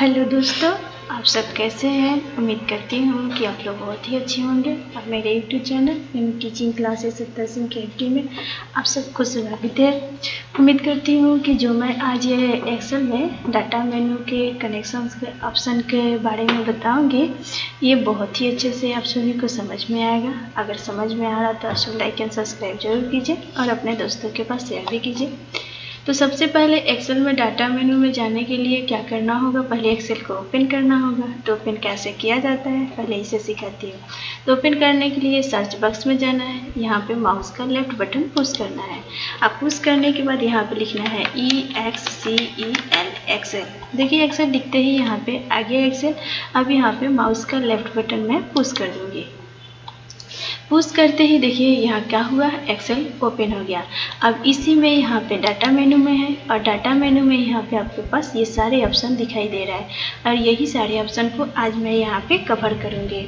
Hello दोस्तों, आप सब कैसे हैं। उम्मीद करती हूँ कि आप लोग बहुत ही अच्छे होंगे और मेरे यूट्यूब चैनल यानी टीचिंग क्लासेस 70 के FD में आप सब खुश स्वागत है। उम्मीद करती हूँ कि जो मैं आज ये एक्सेल में डाटा मेनू के कनेक्शंस के ऑप्शन के बारे में बताऊँगी, ये बहुत ही अच्छे से आप सभी को समझ में आएगा। अगर समझ में आ रहा तो आप लाइक एंड सब्सक्राइब जरूर कीजिए और अपने दोस्तों के पास शेयर भी कीजिए। तो सबसे पहले एक्सेल में डाटा मेनू में जाने के लिए क्या करना होगा, पहले एक्सेल को ओपन करना होगा। तो ओपन कैसे किया जाता है पहले इसे सिखाती हूँ। तो ओपन करने के लिए सर्च बॉक्स में जाना है, यहाँ पे माउस का लेफ्ट बटन पुश करना है। अब पुश करने के बाद यहाँ पे लिखना है EXCEL एक्सेल। देखिए एक्सेल लिखते ही यहाँ पे आ गया एक्सेल। अब यहाँ पे माउस का लेफ्ट बटन में पुश कर दूँगी। पुश करते ही देखिए यहाँ क्या हुआ, एक्सेल ओपन हो गया। अब इसी में यहाँ पे डाटा मेनू में है और डाटा मेनू में यहाँ पे आपके पास ये सारे ऑप्शन दिखाई दे रहा है और यही सारे ऑप्शन को आज मैं यहाँ पे कवर करूँगी।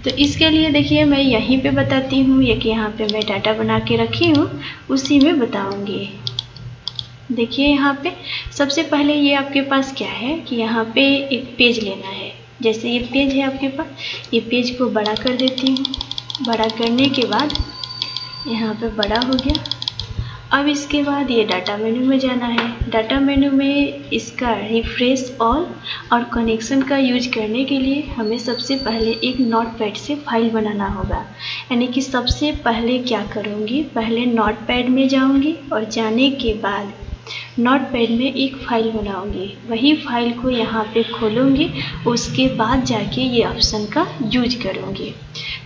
तो इसके लिए देखिए मैं यहीं पे बताती हूँ, ये कि यहाँ पे मैं डाटा बना के रखी हूँ उसी में बताऊँगी। देखिए यहाँ पे सबसे पहले ये आपके पास क्या है कि यहाँ पे एक पेज लेना है। जैसे ये पेज है आपके पास, ये पेज को बड़ा कर देती हूँ। बड़ा करने के बाद यहाँ पे बड़ा हो गया। अब इसके बाद ये डाटा मेनू में जाना है। डाटा मेनू में इसका रिफ्रेश ऑल और कनेक्शन का यूज करने के लिए हमें सबसे पहले एक नोटपैड से फाइल बनाना होगा। यानी कि सबसे पहले क्या करूँगी, पहले नोटपैड में जाऊँगी और जाने के बाद नोटपैड में एक फ़ाइल बनाऊंगी। वही फाइल को यहाँ पे खोलूँगी, उसके बाद जाके ये ऑप्शन का यूज करूँगी।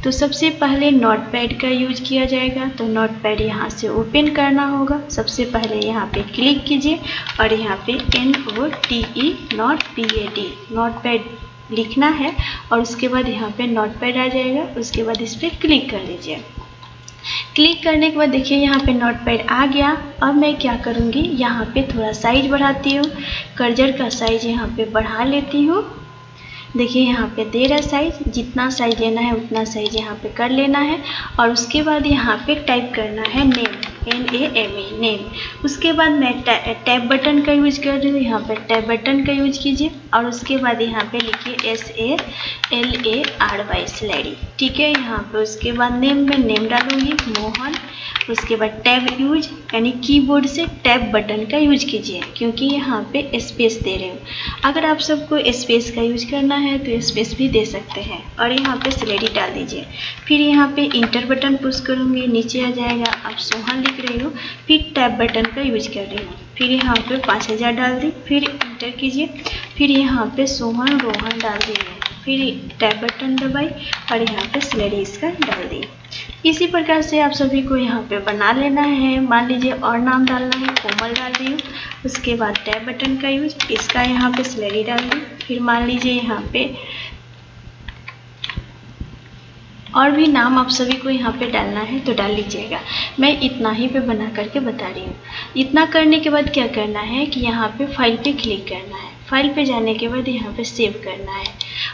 तो सबसे पहले नोटपैड का यूज किया जाएगा। तो नोटपैड यहाँ से ओपन करना होगा। सबसे पहले यहाँ पे क्लिक कीजिए और यहाँ पे NOTE नोटपैड नोटपैड लिखना है और उसके बाद यहाँ पे नोटपैड आ जाएगा। उसके बाद इस पर क्लिक कर लीजिए। क्लिक करने के बाद देखिए यहाँ पे नोटपैड आ गया। अब मैं क्या करूँगी, यहाँ पे थोड़ा साइज बढ़ाती हूँ, कर्सर का साइज यहाँ पे बढ़ा लेती हूँ। देखिए यहाँ पे दे रहा साइज, जितना साइज लेना है उतना साइज यहाँ पे कर लेना है और उसके बाद यहाँ पे टाइप करना है नेम, NAME नेम। उसके बाद मैं टैब बटन का यूज कर रही हूँ, यहाँ पे टैब बटन का यूज कीजिए और उसके बाद यहाँ पे लिखिए SALARY स्लैरी। ठीक है, यहाँ पे उसके बाद नेम में नेम डालूंगी मोहन। उसके बाद टैब यूज यानी कीबोर्ड से टैब बटन का यूज कीजिए क्योंकि यहाँ पे स्पेस दे रहे हो। अगर आप सबको स्पेस का यूज करना है तो स्पेस भी दे सकते हैं और यहाँ पे स्लैरी डाल दीजिए। फिर यहाँ पे इंटर बटन पुश करूँगी, नीचे आ जाएगा। आप सोहन लिख रही हो, फिर टैब बटन का यूज कर रही हूँ। फिर यहाँ पे 5000 डाल दी, फिर इंटर कीजिए। फिर यहाँ पे सोहन रोहन डाल दिए, फिर टैब बटन दबाई और यहाँ पे स्लैरी इसका डाल दी। इसी प्रकार से आप सभी को यहाँ पे बना लेना है। मान लीजिए और नाम डालना है, कोमल डाल दी हूँ। उसके बाद टैब बटन का यूज, इसका यहाँ पे स्लैरी डाल दी। फिर मान लीजिए यहाँ पे और भी नाम आप सभी को यहाँ पे डालना है तो डाल लीजिएगा। मैं इतना ही पे बना करके बता रही हूँ। इतना करने के बाद क्या करना है कि यहाँ पे फाइल पे क्लिक करना है। फाइल पे जाने के बाद यहाँ पे सेव करना है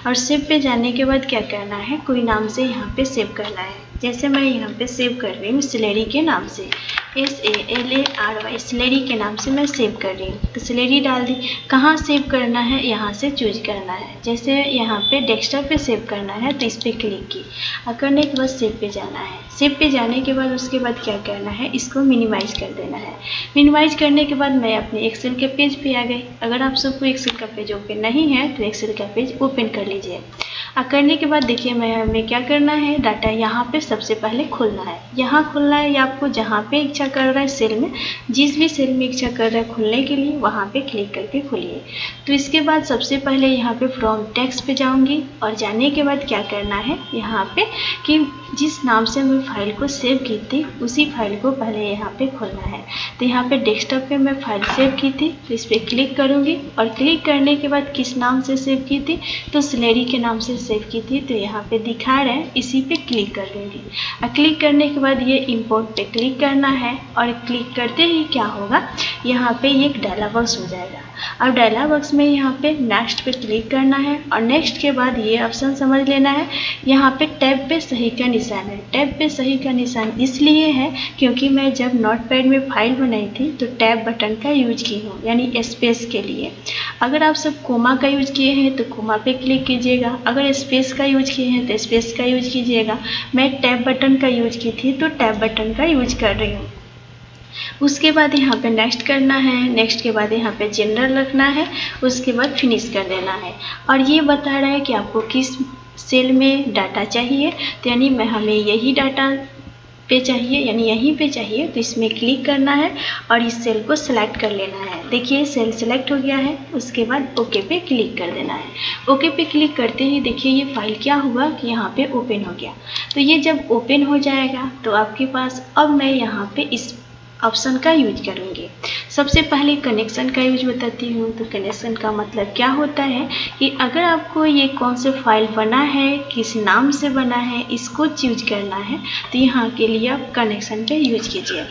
और सेव पे जाने के बाद क्या करना है, कोई नाम से यहाँ पे सेव करना है। जैसे मैं यहाँ पे सेव कर रही हूँ स्लैरी के नाम से, SALARY स्लैरी के नाम से मैं सेव कर रही हूँ। तो स्लैरी डाल दी। कहाँ सेव करना है, यहाँ से चूज करना है। जैसे यहाँ पे डेस्कटॉप पे सेव करना है तो इस पर क्लिक की और करने के बाद सेव पे जाना है। सेव पे जाने के बाद उसके बाद क्या करना है, इसको मिनिमाइज कर देना है। मिनिमाइज करने के बाद मैं अपने एक्सेल के पेज पे आ गई। अगर आप सबको एक्सेल का पेज ओपन नहीं है तो एक्सेल का पेज ओपन कर लीजिए। करने के बाद देखिए हमें क्या करना है, डाटा यहाँ पे सबसे पहले खोलना है। यहाँ खोलना है या आपको जहाँ पे इच्छा कर रहा है सेल में, जिस भी सेल में इच्छा कर रहा है खोलने के लिए वहाँ पे क्लिक करके खोलिए। तो इसके बाद सबसे पहले यहाँ पे फ्रॉम टेक्स्ट पे जाऊँगी और जाने के बाद क्या करना है यहाँ पे कि जिस नाम से मैं फाइल को सेव की थी उसी फाइल को पहले यहाँ पे खोलना है। तो यहाँ पे डेस्कटॉप पे मैं फाइल सेव की थी तो इस पर क्लिक करूँगी और क्लिक करने के बाद किस नाम से सेव की थी, तो स्लैरी के नाम से सेव की थी। तो यहाँ पे दिखा रहे हैं, इसी पे क्लिक कर दूँगी। और क्लिक करने के बाद ये इंपोर्ट पे क्लिक करना है और क्लिक करते ही क्या होगा, यहाँ पे एक डायलॉग बॉक्स हो जाएगा। अब डायलॉग बॉक्स में यहाँ पे नेक्स्ट पे क्लिक करना है और नेक्स्ट के बाद ये ऑप्शन समझ लेना है, यहाँ पे टैब पे सही का निशान है। टैब पे सही का निशान इसलिए है क्योंकि मैं जब नोटपैड में फाइल बनाई थी तो टैब बटन का यूज की हूँ, यानी स्पेस के लिए। अगर आप सब कोमा का यूज किए हैं तो कोमा पे क्लिक कीजिएगा, अगर स्पेस का यूज किए हैं तो स्पेस का यूज कीजिएगा। मैं टैब बटन का यूज की थी तो टैब बटन का यूज कर रही हूँ। उसके बाद यहाँ पे नेक्स्ट करना है, नेक्स्ट के बाद यहाँ पे जनरल रखना है, उसके बाद फिनिश कर देना है। और ये बता रहा है कि आपको किस सेल में डाटा चाहिए, तो यानी हमें यही डाटा पे चाहिए, यानी यहीं पे चाहिए, तो इसमें क्लिक करना है और इस सेल को सिलेक्ट कर लेना है। देखिए सेल सिलेक्ट हो गया है। उसके बाद ओके पे क्लिक कर देना है। ओके पे क्लिक करते ही देखिए ये फाइल क्या हुआ कि यहाँ पे ओपन हो गया। तो ये जब ओपन हो जाएगा तो आपके पास, अब मैं यहाँ पे इस ऑप्शन का यूज करूँगी। सबसे पहले कनेक्शन का यूज बताती हूँ। तो कनेक्शन का मतलब क्या होता है कि अगर आपको ये कौन से फाइल बना है, किस नाम से बना है, इसको चूज करना है, तो यहाँ के लिए आप कनेक्शन का यूज कीजिए।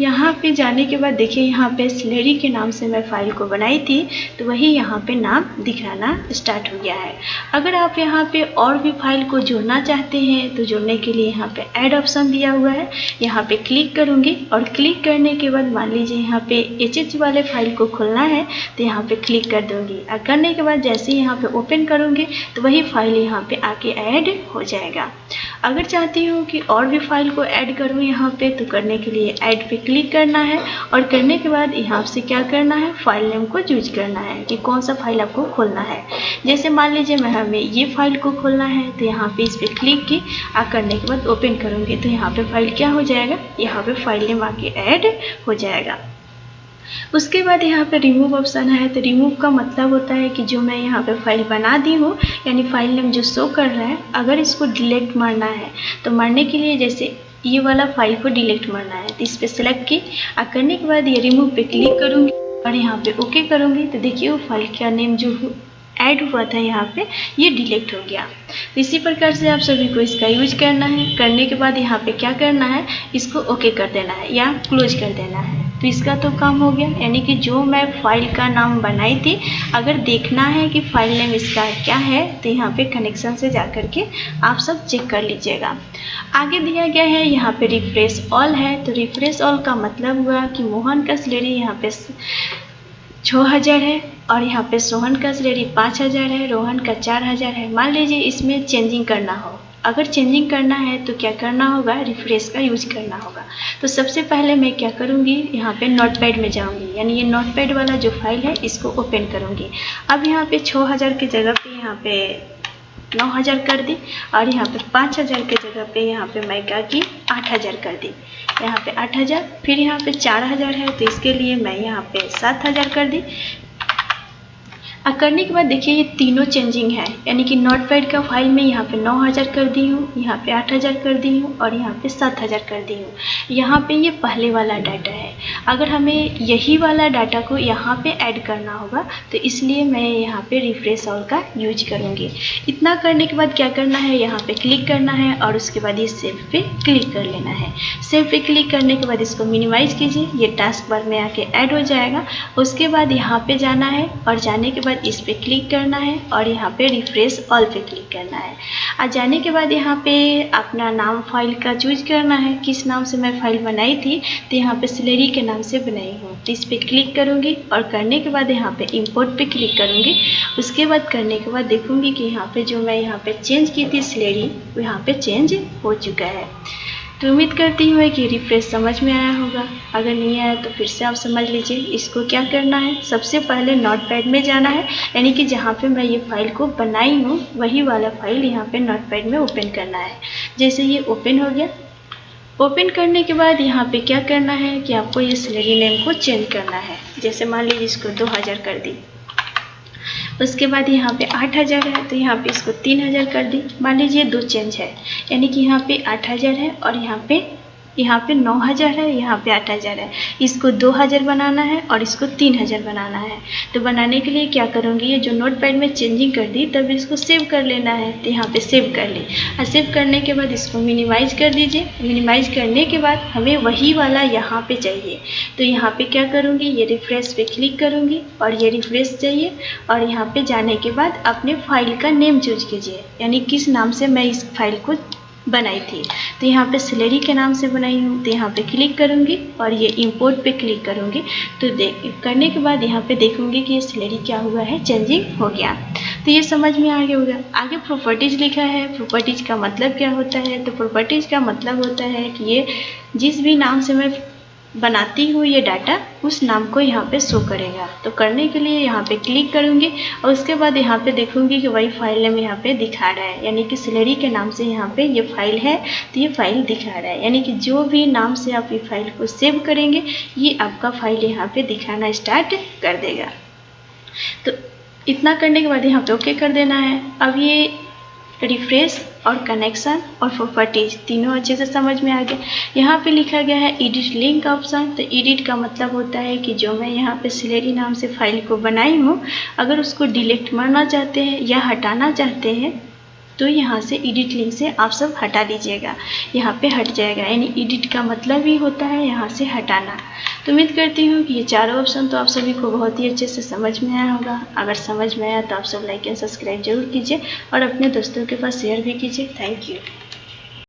यहाँ पे जाने के बाद देखिए यहाँ पे स्लेरी के नाम से मैं फाइल को बनाई थी, तो वही यहाँ पे नाम दिखाना स्टार्ट हो गया है। अगर आप यहाँ पे और भी फाइल को जोड़ना चाहते हैं तो जोड़ने के लिए यहाँ पे ऐड ऑप्शन दिया हुआ है, यहाँ पे क्लिक करूँगी और क्लिक करने के बाद मान लीजिए यहाँ पे HH वाले फाइल को खोलना है तो यहाँ पे क्लिक कर दूँगी। और करने के बाद जैसे ही यहाँ पे ओपन करूँगी तो वही फाइल यहाँ पे आके ऐड हो जाएगा। अगर चाहती हूँ कि और भी फाइल को ऐड करूँ यहाँ पे, तो करने के लिए ऐड पे क्लिक करना है और करने के बाद यहाँ से क्या करना है, फाइल नेम को चूज करना है कि कौन सा फाइल आपको खोलना है। जैसे मान लीजिए हमें ये फाइल को खोलना है, तो यहाँ पे इस पर क्लिक की और करने के बाद ओपन करूँगी तो यहाँ पे फाइल क्या हो जाएगा, यहाँ पे फाइल नेम आके ऐड हो जाएगा। उसके बाद यहाँ पे रिमूव ऑप्शन है। तो रिमूव का मतलब होता है कि जो मैं यहाँ पे फाइल बना दी हूँ, यानी फाइल नेम जो शो कर रहा है, अगर इसको डिलीट मारना है तो मारने के लिए जैसे ये वाला फाइल को डिलीट मारना है तो इस पर सेलेक्ट की और करने के बाद ये रिमूव पे क्लिक करूँगी और यहाँ पे ओके करूँगी। तो देखिए वो फाइल का नेम जो ऐड हुआ था यहाँ पे ये डिलीट हो गया। तो इसी प्रकार से आप सभी को इसका यूज करना है। करने के बाद यहाँ पे क्या करना है, इसको ओके कर देना है या क्लोज कर देना है। तो इसका तो काम हो गया, यानी कि जो मैं फाइल का नाम बनाई थी, अगर देखना है कि फाइल नेम इसका क्या है तो यहाँ पे कनेक्शन से जा कर के आप सब चेक कर लीजिएगा। आगे दिया गया है यहाँ पे रिफ्रेश ऑल है। तो रिफ्रेश ऑल का मतलब हुआ कि मोहन का सैलरी यहाँ पे 6000 है और यहाँ पे सोहन का सैलरी 5000 है, रोहन का 4000 है। मान लीजिए इसमें चेंजिंग करना हो, अगर चेंजिंग करना है तो क्या करना होगा, रिफ्रेश का यूज करना होगा। तो सबसे पहले मैं क्या करूँगी, यहाँ पे नोटपैड में जाऊँगी, यानी ये नोटपैड वाला जो फाइल है इसको ओपन करूँगी। अब यहाँ पे 6000 की जगह पे यहाँ पे 9000 कर दी और यहाँ पे 5000 के जगह पे यहाँ पे मैं क्या की 8000 कर दी। यहाँ पे 8000, फिर यहाँ पे 4000 है तो इसके लिए मैं यहाँ पे 7000 कर दी। और करने के बाद देखिए ये तीनों चेंजिंग है, यानी कि नोटपैड का फाइल में यहाँ पे 9000 कर दी हूँ, यहाँ पे 8000 कर दी हूँ और यहाँ पे 7000 कर दी हूँ। यहाँ पे ये पहले वाला डाटा है। अगर हमें यही वाला डाटा को यहाँ पे ऐड करना होगा तो इसलिए मैं यहाँ पे रिफ्रेश ऑल का यूज करूँगी। इतना करने के बाद क्या करना है, यहाँ पे क्लिक करना है और उसके बाद ये सेव पे क्लिक कर लेना है। सेव पे क्लिक करने के बाद इसको मिनिमाइज कीजिए, ये टास्क बार में आके ऐड हो जाएगा। उसके बाद यहाँ पे जाना है और जाने के बाद इस पे क्लिक करना है और यहाँ पे रिफ्रेश ऑल पे क्लिक करना है। और जाने के बाद यहाँ पे अपना नाम फाइल का चूज करना है, किस नाम से मैं फाइल बनाई थी, तो यहाँ पे सैलरी के नाम से बनाई हूँ। तो इस पे क्लिक करूँगी और करने के बाद यहाँ पे इंपोर्ट पे क्लिक करूँगी। उसके बाद करने के बाद देखूँगी कि यहाँ पे जो मैं यहाँ पे चेंज की थी सैलरी, वो यहाँ पे चेंज हो चुका है। तो उम्मीद करती हूँ कि रिफ्रेश समझ में आया होगा। अगर नहीं आया तो फिर से आप समझ लीजिए। इसको क्या करना है, सबसे पहले नोटपैड में जाना है, यानी कि जहाँ पे मैं ये फाइल को बनाई हूँ वही वाला फाइल यहाँ पे नोटपैड में ओपन करना है। जैसे ये ओपन हो गया, ओपन करने के बाद यहाँ पे क्या करना है कि आपको ये सैलरी नेम को चेंज करना है। जैसे मान लीजिए इसको 2000 कर दी, उसके बाद यहाँ पे 8000 है तो यहाँ पे इसको 3000 कर दी। मान लीजिए दो चेंज है, यानी कि यहाँ पे 8000 है और यहाँ पे यहाँ पे 9000 है, यहाँ पे 8000 है। इसको 2000 बनाना है और इसको 3000 बनाना है। तो बनाने के लिए क्या करूँगी, ये जो नोटपैड में चेंजिंग कर दी तब इसको सेव कर लेना है। तो यहाँ पे सेव कर ली और सेव करने के बाद इसको मिनिमाइज कर दीजिए। मिनिमाइज करने के बाद हमें वही वाला यहाँ पे चाहिए। तो यहाँ पे क्या करूँगी, ये रिफ्रेश पे क्लिक करूँगी और ये रिफ्रेश चाहिए। और यहाँ पे जाने के बाद अपने फाइल का नेम चूज कीजिए, यानी किस नाम से मैं इस फाइल को बनाई थी। तो यहाँ पे सैलरी के नाम से बनाई हूँ। तो यहाँ पे क्लिक करूँगी और ये इंपोर्ट पे क्लिक करूँगी। तो करने के बाद यहाँ पे देखूँगी कि ये सैलरी क्या हुआ है, चेंजिंग हो गया। तो ये समझ में आ गया होगा। आगे प्रॉपर्टीज़ लिखा है। प्रॉपर्टीज़ का मतलब क्या होता है, तो प्रॉपर्टीज़ का मतलब होता है कि ये जिस भी नाम से मैं बनाती हूँ ये डाटा, उस नाम को यहाँ पे शो करेगा। तो करने के लिए यहाँ पे क्लिक करूँगी और उसके बाद यहाँ पे देखूँगी कि वही फाइल नेम यहाँ पे दिखा रहा है, यानी कि सैलरी के नाम से यहाँ पे ये फाइल है। तो ये फाइल दिखा रहा है, यानी कि जो भी नाम से आप ये फाइल को सेव करेंगे ये आपका फाइल यहाँ पे दिखाना स्टार्ट कर देगा। तो इतना करने के बाद यहाँ पे ओके कर देना है। अब ये रिफ्रेश और कनेक्शन और प्रॉपर्टीज तीनों अच्छे से समझ में आ गया। यहाँ पे लिखा गया है एडिट लिंक ऑप्शन। तो एडिट का मतलब होता है कि जो मैं यहाँ पे सैलरी नाम से फाइल को बनाई हूँ, अगर उसको डिलीट करना चाहते हैं या हटाना चाहते हैं तो यहाँ से एडिट लिंक से आप सब हटा दीजिएगा, यहाँ पे हट जाएगा। यानी एडिट का मतलब ही होता है यहाँ से हटाना। तो उम्मीद करती हूँ कि ये चारों ऑप्शन तो आप सभी को बहुत ही अच्छे से समझ में आया होगा। अगर समझ में आया तो आप सब लाइक एंड सब्सक्राइब जरूर कीजिए और अपने दोस्तों के पास शेयर भी कीजिए। Thank you.